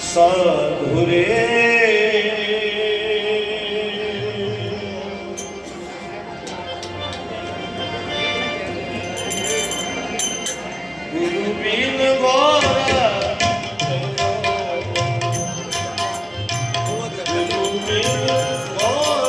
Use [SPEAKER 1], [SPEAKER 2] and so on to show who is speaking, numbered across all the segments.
[SPEAKER 1] સાધુરે ગુરુ બિન ગોરા ગુરુ બિન ગોરા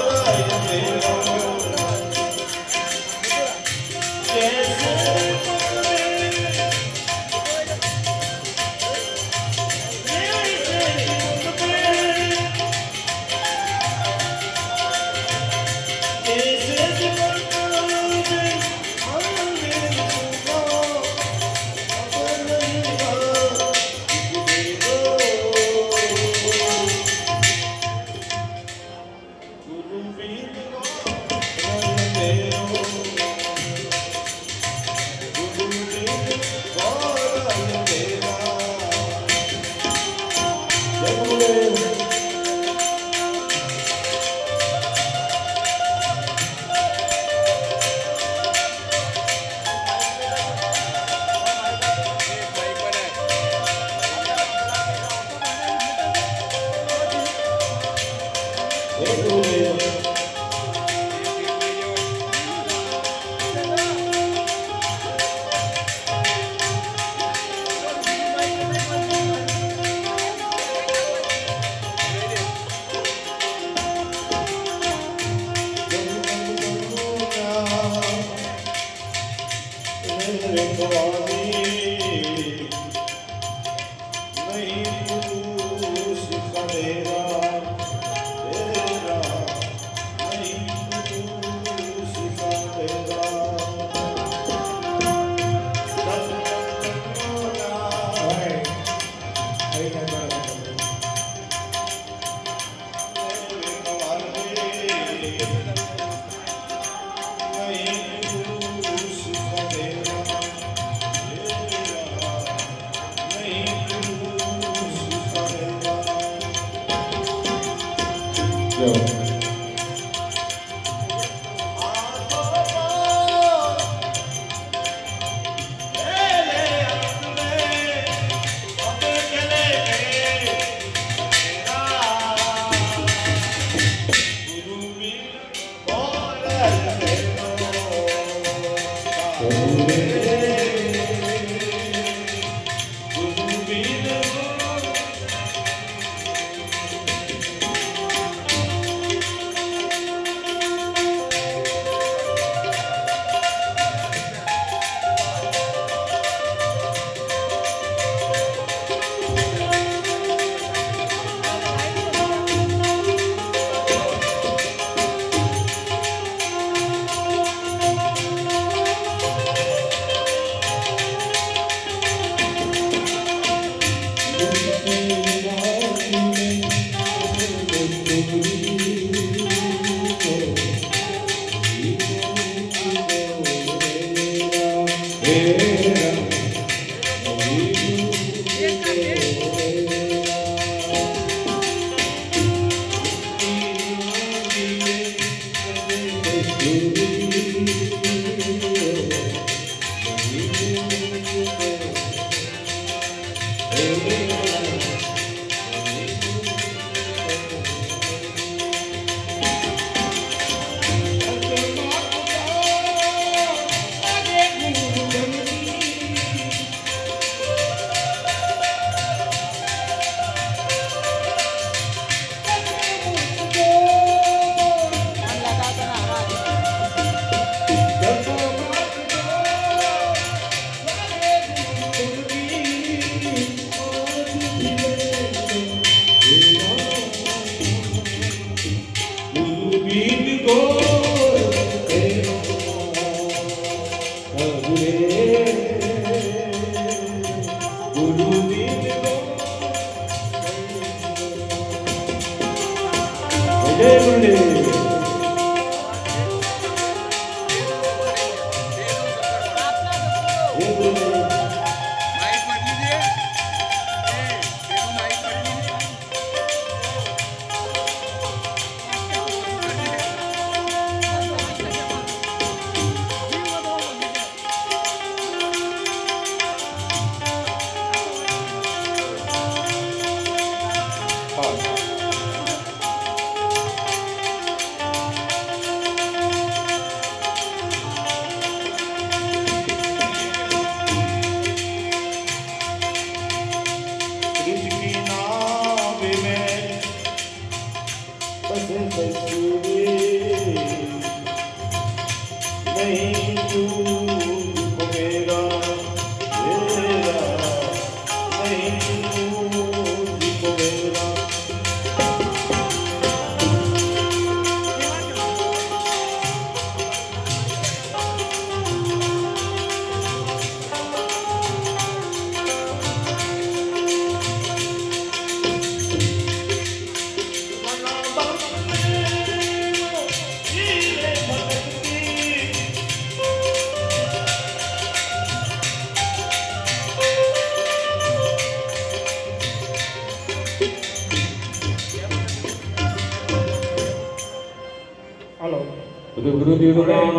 [SPEAKER 2] ગુરુદેવરામ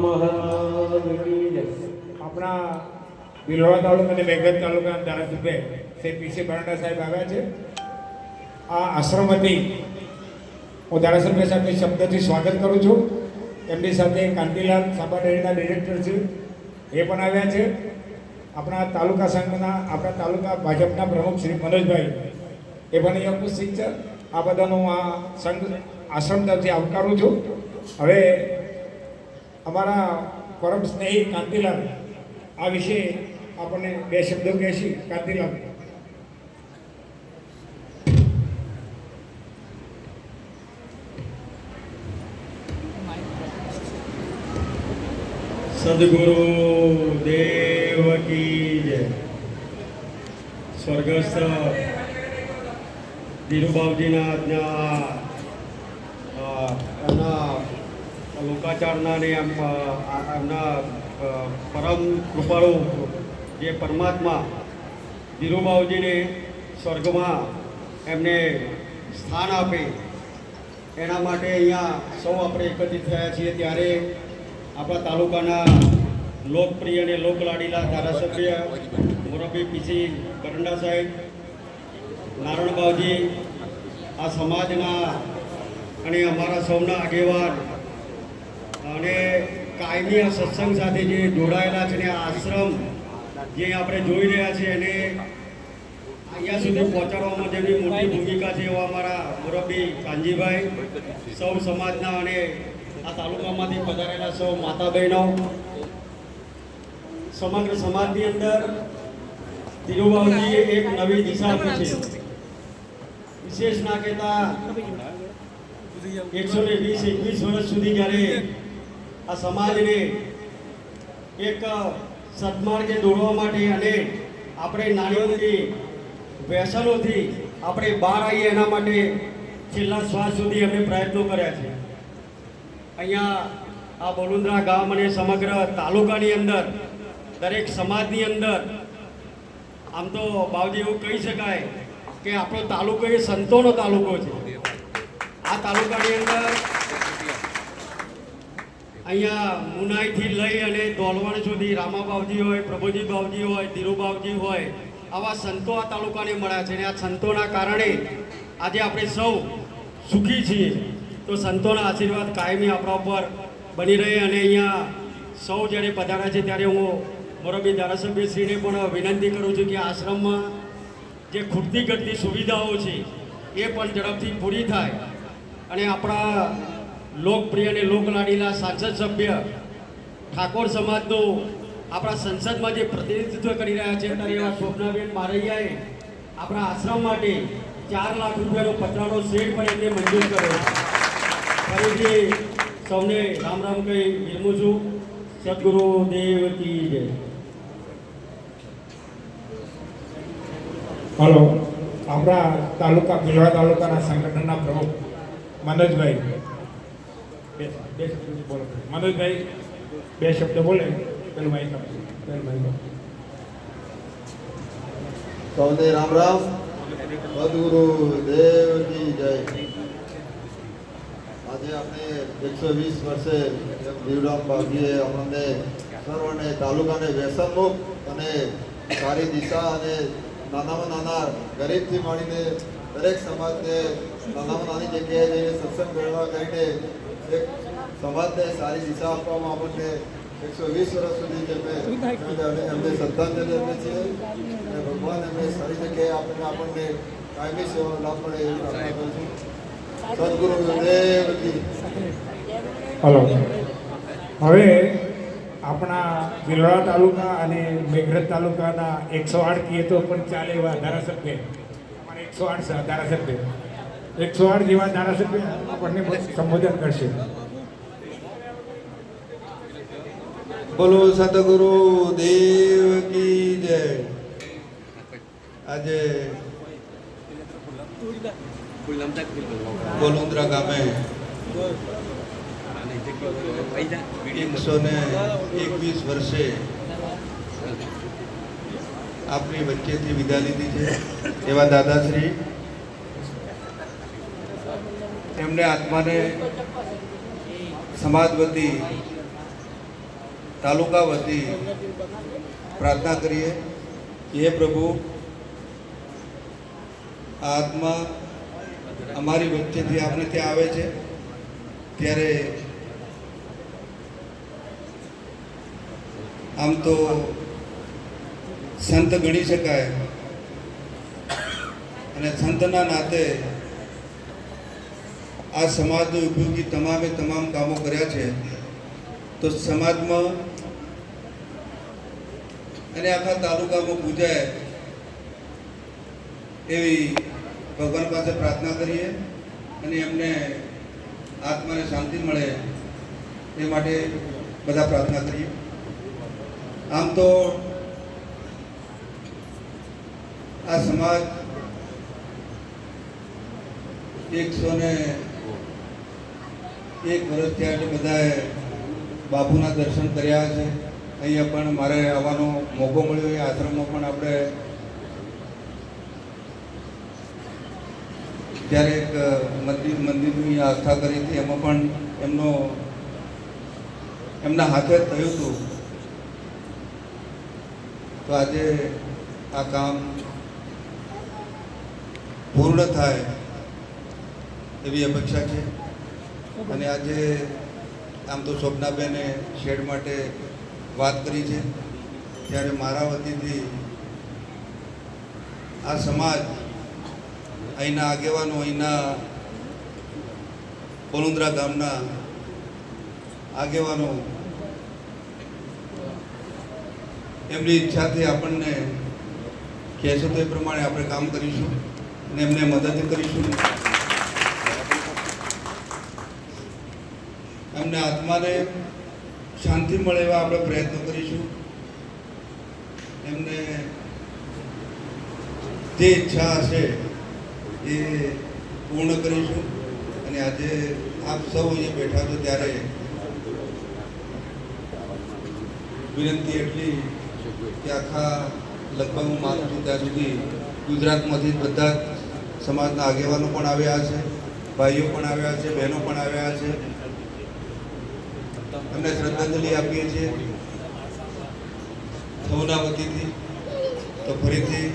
[SPEAKER 2] મહારાજ કી જય.
[SPEAKER 3] આપણા ભિલોડા તાલુકા અને મેઘરજ તાલુકાના ધારાસભ્ય શ્રી પીસી બરાડા સાહેબ આવ્યા છે. આ આશ્રમથી હું ધારાસભ્ય સાહેબની શબ્દથી સ્વાગત કરું છું. એમની સાથે કાંતિલાલ સાબા ડેરીના ડિરેક્ટર છે એ પણ આવ્યા છે. આપણા તાલુકા સંઘના આપણા તાલુકા ભાજપના પ્રમુખ શ્રી મનોજભાઈ એ પણ અહીંયા ઉપસ્થિત છે. આ બધાનું આ સંઘ આશ્રમ તરફથી આવકારું છું. હવે અમારા પરમ સ્નેહી કાંતિલાલ આ વિશે આપણને બે શબ્દો કહેશી. કાંતિલાલ.
[SPEAKER 1] સદગુરુ દેવ કી જય. સ્વર્ગસ્થ ધીરુબાવજીના એમના લોકાચારના ને એમના પરમ કૃપાળુ જે પરમાત્મા ધીરુબાવજીને સ્વર્ગમાં એમને સ્થાન આપે એના માટે અહીંયા સૌ આપણે એકત્રિત થયા છીએ. ત્યારે આપણા તાલુકાના લોકપ્રિય અને લોકલાડીલા ધારાસભ્ય મોરબી પીસી બરંડા સાહેબ, નારણબાવજી, આ સમાજના અને અમારા સૌના આગેવાન અને કાયમી આ સત્સંગ સાથે જે જોડાયેલા છે ને આ આશ્રમ જે આપણે જોઈ રહ્યા છે એને અહીંયા સુધી પહોંચાડવામાં જેમની મોટી ભૂમિકા છે એવા અમારા મોરબી કાનજીભાઈ, સૌ સમાજના અને આ તાલુકામાંથી પધારેલા સૌ માતા બહેનો, સમગ્ર સમાજની અંદર ધીરુબાવજીએ એક નવી દિશા આપી છે. વિશેષ ના કહેતા 120-21 વર્ષ સુધી જ્યારે આ સમાજને એક સદમાર્ગે દોરવા માટે અને આપણે નાની મોટી વ્યસનોથી આપણે બહાર આવીએ એના માટે છેલ્લા શ્વાસ સુધી અમે પ્રયત્નો કર્યા છે. અહીંયા આ બોલુંદ્રા ગામ અને સમગ્ર તાલુકાની અંદર દરેક સમાજની અંદર આમ તો બાવજી એવું કહી શકાય કે આપણો તાલુકો એ સંતોનો તાલુકો છે. આ તાલુકાની અંદર અહીંયા મુનાઈથી લઈ અને દોલવણ સુધી રામાબાવજી હોય, પ્રભુજી બાવજી હોય, ધીરુબાવજી હોય, આવા સંતો આ તાલુકાને મળ્યા છે. અને આ સંતોના કારણે આજે આપણે સૌ સુખી છીએ. તો સંતોના આશીર્વાદ કાયમી આપણા ઉપર બની રહે. અને અહીંયા સૌ જ્યારે પધાર્યા છે ત્યારે હું મોરબી ધારાસભ્યશ્રીને પણ વિનંતી કરું છું કે આશ્રમમાં જે ખૂટતી ઘટતી સુવિધાઓ છે એ પણ ઝડપથી પૂરી થાય અને આપણા લોકપ્રિય અને લોકલાડીલા સાંસદ સભ્ય ઠાકોર સમાજનું આપણા સંસદમાં જે પ્રતિનિધિત્વ કરી રહ્યા છે ત્યારે એવા શોભનાબેન બારૈયાએ આપણા આશ્રમ માટે 4 લાખ રૂપિયાનો પતરાનો શેડ પણ એમને મંજૂર કર્યો. ફરીથી સૌને રામ રામ કહી વિરમું છું. સદગુરુ દેવ કી જય.
[SPEAKER 3] હલો, આપણા તાલુકા ભિલોડા તાલુકાના સંગઠનના પ્રમુખ મનોજભાઈ બે શબ્દ બોલો. મનોજભાઈ બે શબ્દ બોલે. પેલું માઇક આપો. પેલું માઇક આપો.
[SPEAKER 4] સૌને રામ રામ. સદગુરુ દેવ કી જય. આજે આપણે 120 વર્ષે ધીરુરામ બાવજીએ આપણને સર્વને તાલુકાને વ્યસન મુક્ત અને સારી દિશા અને નાનામાં નાના ગરીબથી માંડીને દરેક સમાજને નાનામાં નાની જગ્યાએ જઈને સત્સંગ કરવા કરીને એક સમાજને સારી દિશા આપવામાં આપણને 120 વર્ષ સુધી જેમને એમને શ્રદ્ધાંજલિ આપીએ છીએ અને ભગવાન એમને સારી જગ્યાએ આપણને કાયમી સેવાનો લાભ મળે એવી પ્રાર્થના કરું છું. સદગુરુ દેવ કી.
[SPEAKER 3] હલો, હવે આપણા ભિલોડા તાલુકા અને મેઘરજ તાલુકાના 108 કહીએ તો પણ ચાલે એવા ધારાસભ્ય, અમારા 108 ધારાસભ્ય, 108 જેવા ધારાસભ્ય આપણને સંબોધન કરશે.
[SPEAKER 4] બોલો સદગુરુ દેવ કી જય. આજે બોલુંદ્રા ગામે 121 વર્ષે આપની વચ્ચેથી વિદાય લીધી છે એવા દાદાશ્રી એમને આત્માને
[SPEAKER 5] સમાજ વતી તાલુકા વતી પ્રાર્થના કરીએ કે હે પ્રભુ આ આત્મા અમારી વચ્ચેથી આપણે ત્યાં આવે છે ત્યારે આમ તો સંત ગણી શકાય અને સંતના નાતે આ સમાજનો ઉપયોગી તમામે તમામ કામો કર્યા છે તો સમાજમાં અને આખા તાલુકામાં પૂજાય એવી ભગવાન પાસે પ્રાર્થના કરીએ અને એમને આત્માને શાંતિ મળે એ માટે બધા પ્રાર્થના કરીએ. આમ તો આ સમાજ 101 વર્ષ થયા એટલે બધાએ બાપુના દર્શન કર્યા છે. અહીંયા પણ મારે આવવાનો મોકો મળ્યો. એ આશ્રમમાં પણ આપણે ત્યારે એક મંદિરની આસ્થા કરી હતી, એમાં પણ એમના હાથે જ થયું હતું. તો આજે આ કામ પૂર્ણ થાય એવી અપેક્ષા છે. અને આજે આમ તો શોભનાબેને શેડ માટે વાત કરી છે, ત્યારે મારા વતીથી આ સમાજ અહીંના આગેવાનો, અહીંના બોલુંદ્રા ગામના આગેવાનો એમની ઈચ્છાથી આપણને કહેશો તો એ પ્રમાણે આપણે કામ કરીશું અને એમને મદદ કરીશું. એમને આત્માને શાંતિ મળે એવા આપણે પ્રયત્નો કરીશું. એમને જે ઈચ્છા હશે એ પૂર્ણ કરીશું. અને આજે આપ સૌ અહીંયા બેઠા છો ત્યારે વિનંતી એટલી કે આખા લગભગ હું માનું છું ત્યાં સુધી ગુજરાતમાંથી બધા જ સમાજના આગેવાનો પણ આવ્યા છે, ભાઈઓ પણ આવ્યા છે, બહેનો પણ આવ્યા છે. એમને શ્રદ્ધાંજલિ આપીએ છીએ સૌના વતીથી. તો ફરીથી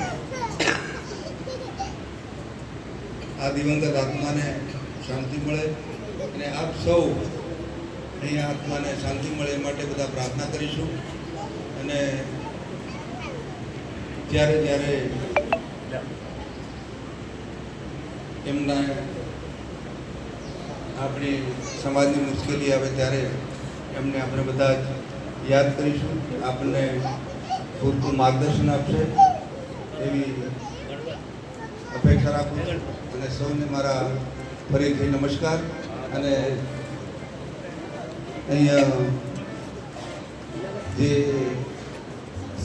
[SPEAKER 5] આ દિવંગત આત્માને શાંતિ મળે અને આપ સૌ અહીંયા આત્માને શાંતિ મળે એ માટે બધા પ્રાર્થના કરીશું. અને જ્યારે જ્યારે એમના આપણી સમાજની મુશ્કેલી આવે ત્યારે એમને આપણે બધા જ યાદ કરીશું. આપણને પૂરતું માર્ગદર્શન આપશે એવી અપેક્ષા રાખું છું. અને સૌને મારા ફરીથી નમસ્કાર. અને અહીંયા જે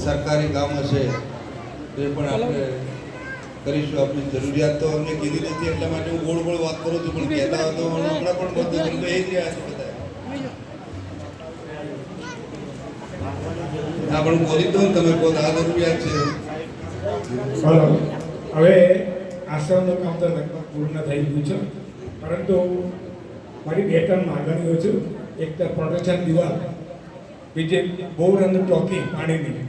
[SPEAKER 5] સરકારી કામ હશે એ પણ આપણે કરીશું. આપણી જરૂરિયાત તો અમને કીધી નથી એટલા માટે હું ગોળ ગોળ વાત કરું છું, પણ કહેતા હતો હમણાં પણ બધું એ જ રહ્યા છે બધા. હા પણ બોલી દો ને તમે પોત આ જરૂરિયાત છે.
[SPEAKER 3] બરાબર. હવે આશ્રમનું કામ તો લગભગ પૂર્ણ થઈ ગયું છે, પરંતુ મારી 2-3 માગણીઓ છે. એક તો પ્રોટેક્શન દિવાલ, બીજી બોર અને ટોકી પાણીની,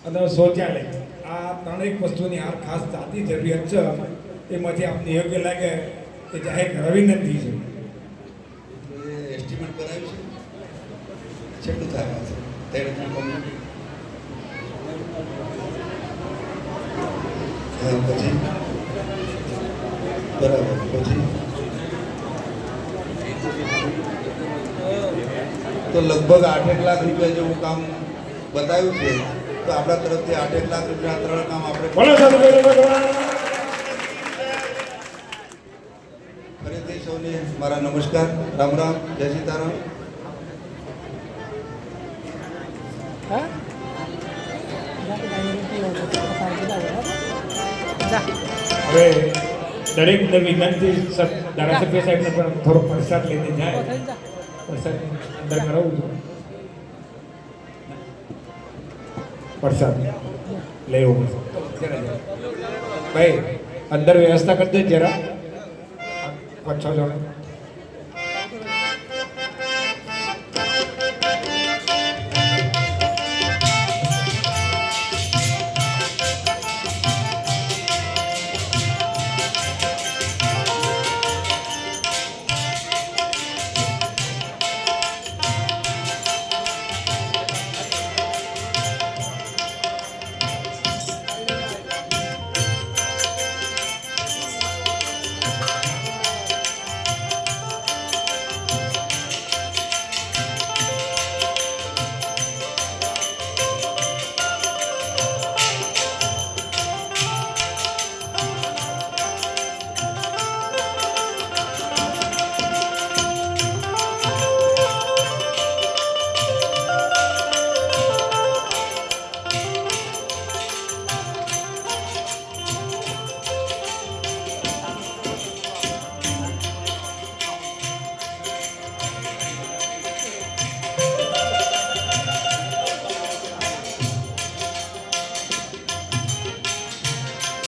[SPEAKER 3] અને શૌચાલય. આ 3 વસ્તુની આ ખાસ જાતી જરૂરિયાત છે. એમાંથી આપને યોગ્ય લાગે એ જાહેર કરાવી નથી છે.
[SPEAKER 5] એસ્ટિમેટ કરાવ્યું છે કેટલું થાય છે? 13 પછી બરાબર. પછી તો લગભગ 8 લાખ રૂપિયા જેવું કામ બતાવ્યું છે. તો આપણા તરફથી 8 લાખ રૂપિયા 3 કામ આપણે ફરીથી સૌને મારા નમસ્કાર, રામ રામ, જય સીતારામ.
[SPEAKER 3] હવે દરેકને વિનંતી ધારાસભ્ય સાહેબને પણ થોડો પ્રસાદ લઈને જાય. પ્રસાદ અંદર કરાવું છું. પ્રસાદ લેવો ભાઈ, અંદર વ્યવસ્થા કરી દે જરા 5-6 જણ.